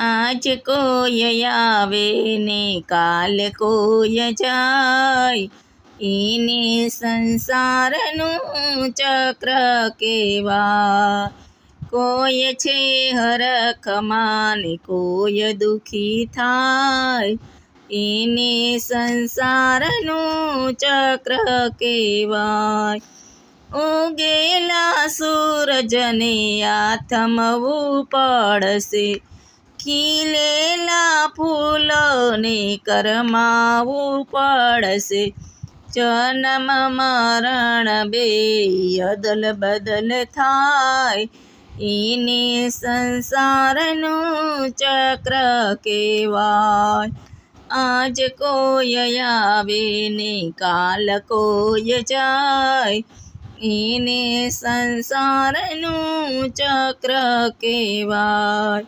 આજ કોઈ આવે ને કાલ કોઈ જાય, એને સંસારનું ચક્ર કહેવાય. કોઈ છે હરખમાં ને કોઈ દુઃખી થાય, એને સંસારનું ચક્ર કહેવાય. ઉગેલા સૂરજને આથમવું પડશે, ખીલેલા ફૂલોને કરમાવું પડશે. જન્મ મરણ બે અદલ બદલ થાય, એને સંસારનું ચક્ર કહેવાય. આજ કોઈ આવે ને કાલ કોઈ જાય, એને સંસારનું ચક્ર કહેવાય.